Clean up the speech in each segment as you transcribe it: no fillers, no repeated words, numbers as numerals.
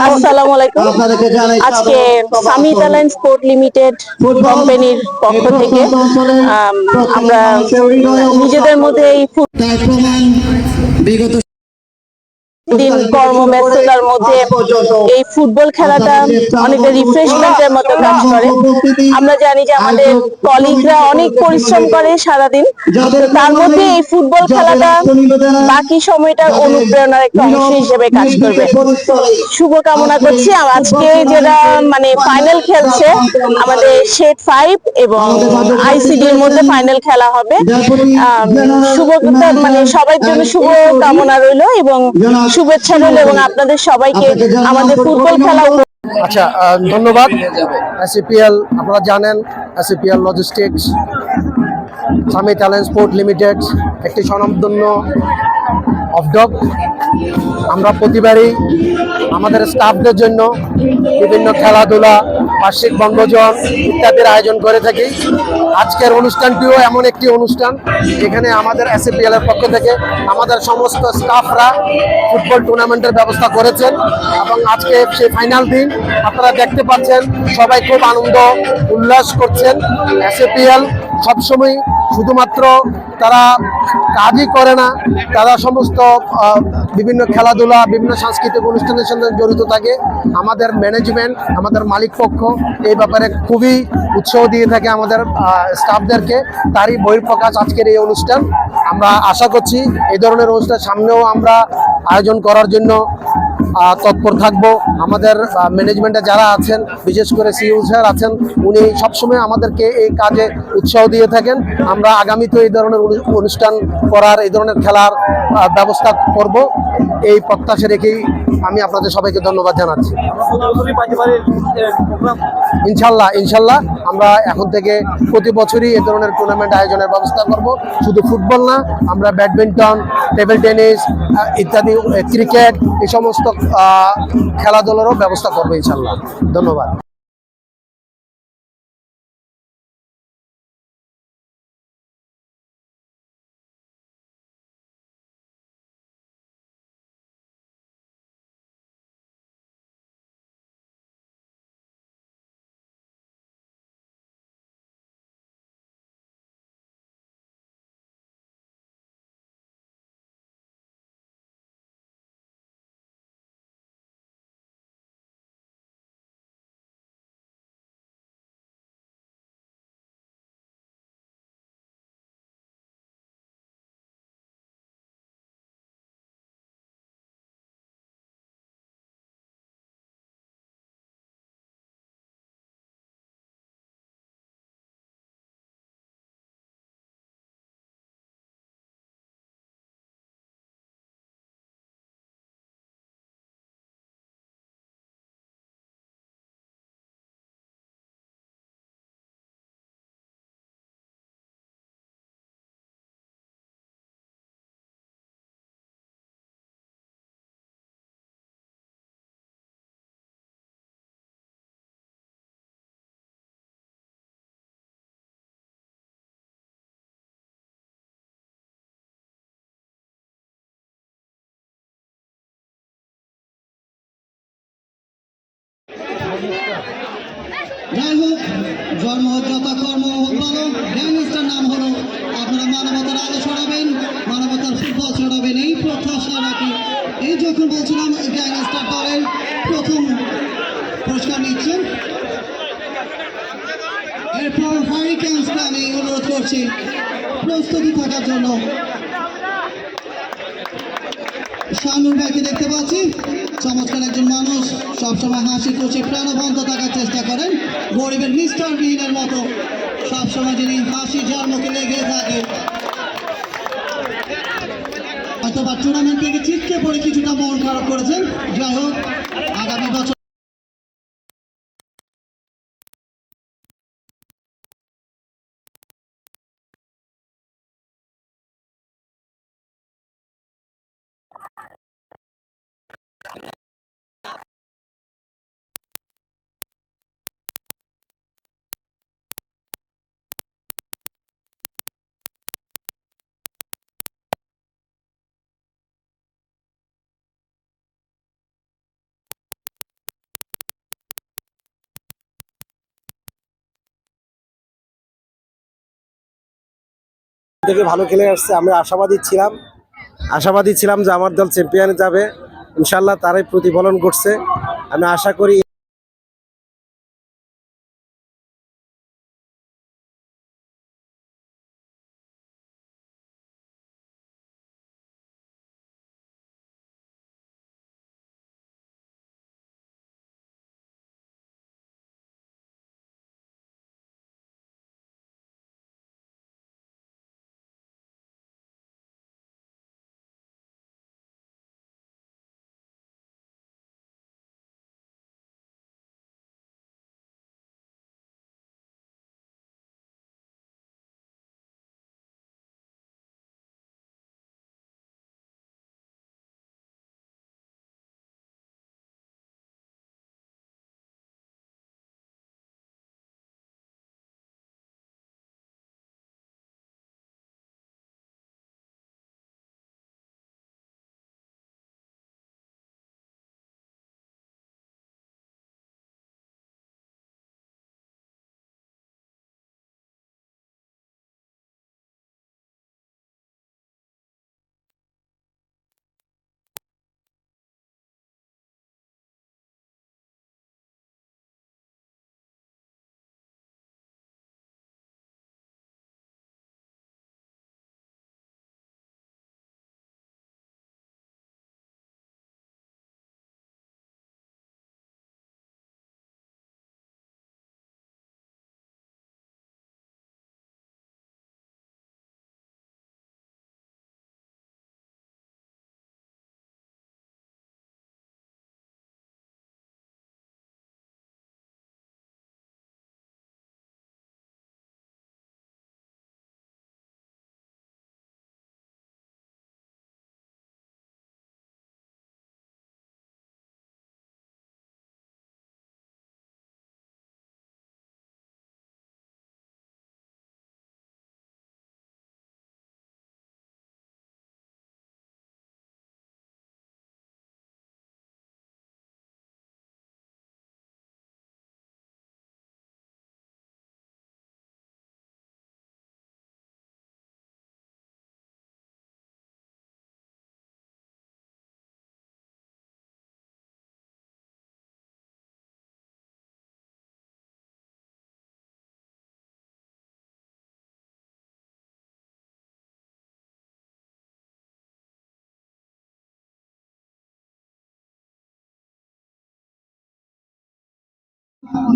আসসালামু আলাইকুম। আজকে সামিট অ্যালায়েন্স স্পোর্ট লিমিটেড কোম্পানির পক্ষ থেকে আম, আমরা নিজেদের মধ্যে এই বিগত দিন কর্মব্যস্ততার মধ্যে এই ফুটবল খেলাটা অনেকটা রিফ্রেশমেন্টের মতো কাজ করে। আমরা জানি যে আমাদের কলিগরা অনেক পরিশ্রম করে সারাদিন, তো তার মধ্যে এই ফুটবল খেলাটা বাকি সময়টার অনুপ্রেরণার একটা অংশ হিসেবে কাজ করবে। শুভকামনা করছি। আজকে যারা মানে ফাইনাল খেলছে, আমাদের শেড 5 এবং আইসিডির মধ্যে ফাইনাল খেলা হবে। শুভ মানে সবার জন্য শুভ কামনা রইল এবং শুভেচ্ছা রইল, এবং আপনাদের সবাইকে আমাদের ফুটবল খেলা। আচ্ছা, ধন্যবাদ। এসিপিএল আপনারা জানেন, ACPL logistics summit alliance sport limited একটি স্বনামধন্য অফডক। আমরা প্রতিবারই আমাদের স্টাফদের জন্য বিভিন্ন খেলাধুলা, বার্ষিক বনভোজন ইত্যাদির আয়োজন করে থাকি। আজকের অনুষ্ঠানটিও এমন একটি অনুষ্ঠান যেখানে আমাদের এসিপিএল এর পক্ষ থেকে আমাদের সমস্ত স্টাফরা ফুটবল টুর্নামেন্টের ব্যবস্থা করেছেন এবং আজকে সেই ফাইনাল দিন আপনারা দেখতে পাচ্ছেন সবাই খুব আনন্দ উল্লাস করছেন। এসিপিএল সবসময় শুধুমাত্র তারা কাজই করে না, তারা সমস্ত বিভিন্ন খেলাধুলা, বিভিন্ন সাংস্কৃতিক অনুষ্ঠানের সঙ্গে জড়িত থাকে। আমাদের ম্যানেজমেন্ট, আমাদের মালিক পক্ষ এই ব্যাপারে খুবই উৎসাহ দিয়ে থাকে আমাদের স্টাফদেরকে। তারই বহিঃপ্রকাশ আজকের এই অনুষ্ঠান। আমরা আশা করছি এই ধরনের অনুষ্ঠান সামনেও আমরা আয়োজন করার জন্য তৎপর থাকবো। আমাদের ম্যানেজমেন্টে যারা আছেন, বিশেষ করে সিইও স্যার আছেন, উনি সবসময় আমাদেরকে এই কাজে উৎসাহ দিয়ে থাকেন। আমরা আগামীতে এই ধরনের অনুষ্ঠান করার, এই ধরনের খেলার ব্যবস্থা করব, এই প্রত্যাশা রেখেই আমি আপনাদের সবাইকে ধন্যবাদ জানাচ্ছি। ইনশাল্লাহ আমরা এখন থেকে প্রতি বছরই এই ধরনের টুর্নামেন্ট আয়োজনের ব্যবস্থা করব। শুধু ফুটবল না, আমরা ব্যাডমিন্টন, টেবিল টেনিস ইত্যাদি, ক্রিকেট, এই সমস্ত খেলাধুলারও ব্যবস্থা করবো ইনশাল্লাহ। ধন্যবাদ। যাই হোক, জন্ম হোক যত কর্ম হোক ভালো, গ্যাংস্টার নাম হলো। আপনারা মানবতার আলো ছড়াবেন, মানবতার ফুটবল ছড়াবেন, এই প্রত্যাশা রাখি। এই যখন বলছিলাম গ্যাংস্টার দলের প্রথম পুরস্কার নিচ্ছেন, এরপর হারিকেন্সকে আমি অনুরোধ করছি প্রস্তুতি থাকার জন্য। শানুর ভাইকে দেখতে পাচ্ছি, চমৎকার একজন মানুষ, সবসময় হাসি খুশি প্রাণবন্ত থাকার চেষ্টা করেন, গরিবের মিস্টার বিনের মতো সবসময় যিনি হাসি যার মুখে লেগে থাকে। অথবা টুর্নামেন্ট থেকে ছিটকে পড়ে কিছুটা মন খারাপ করেছেন। যাই হোক, আগামী বছর থেকে ভালো খেলে আসছে। আমরা আশাবাদী ছিলাম যে আমার দল চ্যাম্পিয়নে যাবে। ইনশাল্লাহ তারাই প্রতিফলন করছে। আমি আশা করি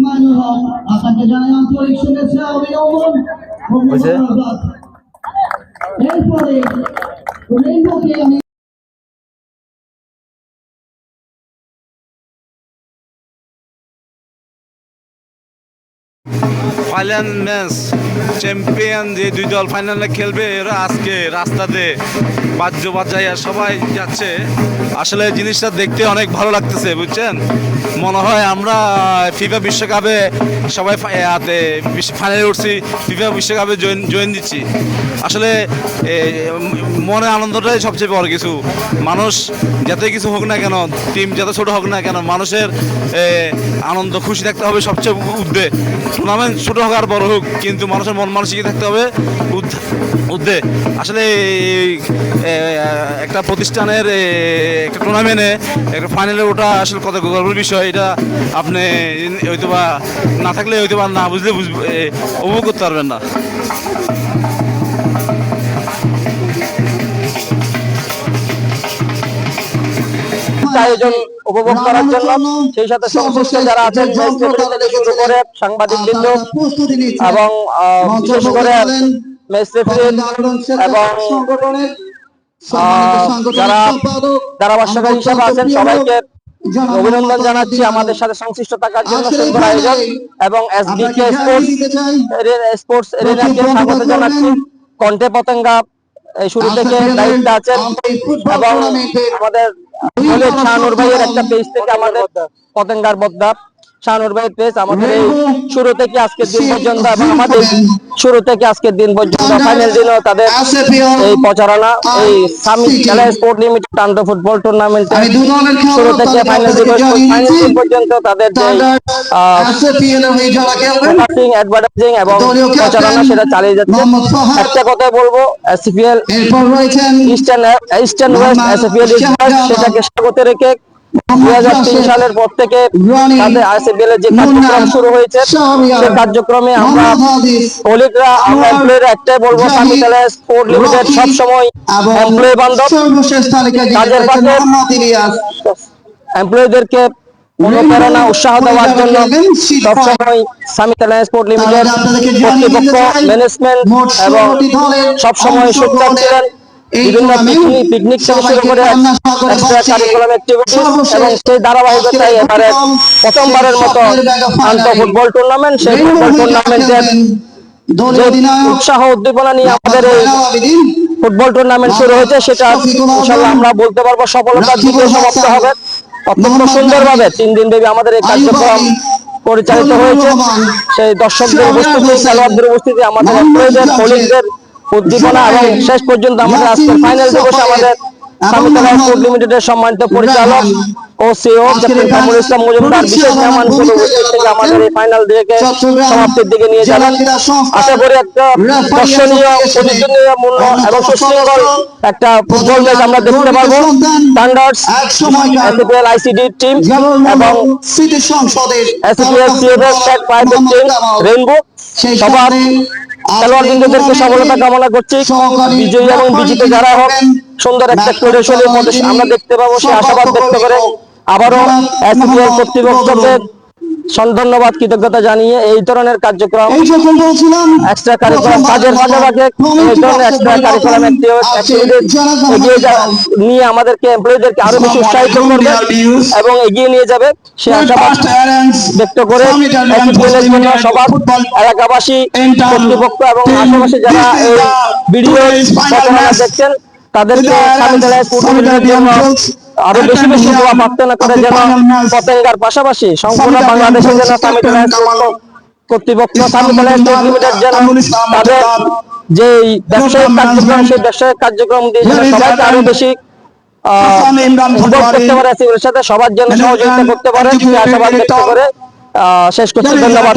মাইনুল হক আপনাকে জানাই আন্তরিক শুভেচ্ছা অভিনন্দন ও মোবারকবাদ। এরপরে রেইনবোকে আমি ফাইনাল ম্যাচ চ্যাম্পিয়ন যে দুই দল ফাইনালে খেলবে এরা আজকে রাস্তাতে বাজাইয়া সবাই যাচ্ছে। আসলে জিনিসটা দেখতে অনেক ভালো লাগতেছে, বুঝছেন। মনে হয় আমরা ফিফা বিশ্বকাপে সবাই ফাইনালে উঠছি, ফিফা বিশ্বকাপে জয়েন দিচ্ছি। আসলে মনে আনন্দটাই সবচেয়ে বড় কিছু। মানুষ যত কিছু হোক না কেন, টিম যত ছোট হোক না কেন, মানুষের আনন্দ খুশি থাকতে হবে সবচেয়ে ঊর্ধ্বে। টুর্নামেন্ট ছোট হোক আর বড় হোক, কিন্তু মানুষের মন মানসিকতা থাকতে হবে ঊর্ধ্বে। আসলে একটা প্রতিষ্ঠানের একটা টুর্নামেন্টে একটা ফাইনালে ওঠা আসলে কত গর্বের বিষয়। এটা আপনি হয়তো বা না থাকলে হয়তো বা না বুঝলে উপভোগ করতে পারবেন না। আয়োজন উপভোগ করার জন্য সেই সাথে সংশ্লিষ্ট যারা আছেন শুরু করে সাংবাদিকবৃন্দ এবং বিশেষ করে ম্যাচ রেফারি এবং যারা ধারাভাষ্যকার হিসাবে আছেন সবাইকে অভিনন্দন জানাচ্ছি আমাদের সাথে সংশ্লিষ্ট থাকার জন্য সুন্দর আয়োজন, এবং এসবিকে স্পোর্টস এরিনাকে স্বাগত জানাচ্ছি। কণ্ঠে পতেঙ্গা শুরু থেকে দায়িত্বে আছেন এবং আমাদের শাহানুর ভাইয়ের একটা পেজ থেকে আমাদের পতেঙ্গার বদ্দা শাহানুর ভাইয়ের পেজ আমাদের এই শুরু থেকে আজকের দিন পর্যন্ত এবং আমাদের শুরু থেকে আজকের দিন পর্যন্ত ফাইনাল দিনও তাদের এই প্রচারণা এই সামিট খেলা স্পোর্ট লিমিটেড আন্তঃ ফুটবল টুর্নামেন্টে আমি দু দলের শুরু খেলোয়াড় থেকে তালিকা ফাইনাল আপনাদেরকে ফাইনাল জানিয়ে দিন দিচ্ছি। পর্যন্ত তাদের যে SAPL এর হয়ে যারা খেলবেন, অ্যাডভার্টাইজিং এবং দলীয় ক্যাপ্টেন প্রচারণা সেটা চালিয়ে যাচ্ছে। মোহাম্মদ ফাহাদ, একটা কথা বলবো, সিপিএল এরপর রয়েছেন ইস্টার্ন ওয়েস্ট মোহাম্মদ এসএফএল শাহজাহান, সেটাকে স্বাগত রেখে মোহাম্মদ 2003 রাশেদ, সালের পর থেকে রনি, তাদের আইএসএফএল এর যে মুন্না, কার্যক্রম শুরু হয়েছে শাহরিয়ার, সেই কার্যক্রমে আমরা মোহাম্মদ হাদিস, কলিগরা আমরা আনোয়ার, এমপ্লয়িরা একটাই বলবো Zahid, summit sport limited Rocky সবসময় এবং এমপ্লয়ি বান্ধব। সর্বশেষ তালিকায় যিনি কাজের রয়েছেন ফাঁকে মোহাম্মদ ইলিয়াস, এমপ্লয়ীদেরকে অনুপ্রেরণা উৎসাহ দেওয়ার জন্য সবসময় সামিট স্পোর্ট লিমিটেড তাহলে আপনাদেরকে জানিয়ে কর্তৃপক্ষ দিতে চাই, ম্যানেজমেন্ট মোট এবং 16টি দলের সবসময় সোচ্চার ছিলেন এই বিভিন্ন টুর্নামেন্ট পিকনিক থেকে শুরু সবাইকে করে কামনা সাগরে এক্সট্রা বাঁচিয়ে কারিকুলাম অ্যাক্টিভিটিস সর্বশেষ এবং সেই ধারাবাহিকতায় আজকের এবারে ফুটবল প্রথমবারের সেই মতো স্বপ্নের মেগা আন্তঃ ফাইনালে ফুটবল টুর্নামেন্ট সেই রেইনবো ফুটবল হয়ে টুর্নামেন্টের খেলবেন যে দলীয় অধিনায়ক উৎসাহ উদ্দীপনা নিয়ে মোহাম্মদ আমাদের এই জয়নাল আবেদীন, ফুটবল টুর্নামেন্ট শুরু হয়েছে সেটা শফিকুল আজম, ইনশাল্লাহ আমরা বলতে পারবো সফলতার দিকে রাকিবুল সমাপ্ত হাসান, হবে। অত্যন্ত মোহাম্মদ সুন্দরভাবে নাহিদ, 3 দিন ব্যাপী আমাদের এই আইয়ুব কার্যক্রম আলী, পরিচালিত ফজলুর হয়েছে। রহমান, সেই দর্শকদের শাহরিয়ার উপস্থিতি, হোসেন, খেলোয়াড়দের উপস্থিতি, আমাদের মোহাম্মদ এমপ্লয়ীদের জাফর, কলিগদের উদ্দীপনা এবং জুবায়ের, শেষ পর্যন্ত আমাদের আজকের ইয়াসিন ফাইনাল দিবসে সাফায়েত আমাদের এবং সামিট মোহাম্মদ স্পোর্ট লিমিটেডের সম্মানিত পরিচালক রায়হান। ও সিও আজকের ক্যাপ্টেন এই কামরুল ইসলাম মজুমদার বিশেষ প্রতিষ্ঠালনার মেহমান হিসেবে ভূমিকায় উপস্থিত যারা থেকে আমাদের এই থাকবেন, ফাইনাল দিকে চট্টগ্রাম সমাপ্তির দিকে নিয়ে জেলা যাবেন। ক্রীড়া সংস্থা, আশা করি একটা রেফারি দর্শনীয়, অ্যাসোসিয়েশনের প্রতিদ্বন্দ্বিতাপূর্ণ এবং অন্যতম সুশৃঙ্খল সদস্য, একটা ফুটবল ম্যাচ আমরা দেখতে গর্বিত পারবো। সন্তান, থান্ডার্স, এক সময়কার এসএফএল আইসিডি টিম এবং সিটি সংসদের SFL CFS tech private team rainbow সেই সবার সাথে খেলোয়াড়বৃন্দদেরকে সফলতা কামনা করছি। বিজয়ী এবং বিজিত যারা হোক সুন্দর একটা প্রদর্শনী আমরা দেখতে পাবো সে আশাবাদ ব্যক্ত করে আবারও এসএফএল কর্তৃপক্ষকে ধন্যবাদ কৃতজ্ঞতা জানিয়ে এই ধরনের কার্যক্রম এই যখন বলছিলাম এক্সট্রা কারিকুলাম কাজের ফাঁকে এই ধরনের এক্সট্রা কারিকুলাম অ্যাক্টিভিটিস এগিয়ে নিয়ে আমাদেরকে এমপ্লয়ীদেরকে আরো বেশি উৎসাহিত করবে এবং এগিয়ে নিয়ে যাবে সে আশাবাদ ব্যক্ত করে এসএফএল এর জন্য সবার এলাকাবাসী, কর্তৃপক্ষ এবং আশেপাশে যারা এই ভিডিও প্রচারণা দেখছেন তাদেরকে সামিট স্পোর্ট লিমিটেডের জন্য আরো বেশি বেশি দোয়া প্রার্থনা করে যেন পতেঙ্গার পাশাপাশি সম্পূর্ণ বাংলাদেশে যেন সামিট কর্তৃপক্ষ সামিট স্পোর্ট লিমিটেড যেন তাদের যে ব্যবসায়িক কার্যক্রম সেই ব্যবসায়িক কার্যক্রম দিয়ে যেন সবাইকে আরো বেশি ইনভলভ করতে পারে, এর সাথে সবার জন্য সহযোগিতা করতে পারে সে আশাবাদ ব্যক্ত করে শেষ করছি। ধন্যবাদ।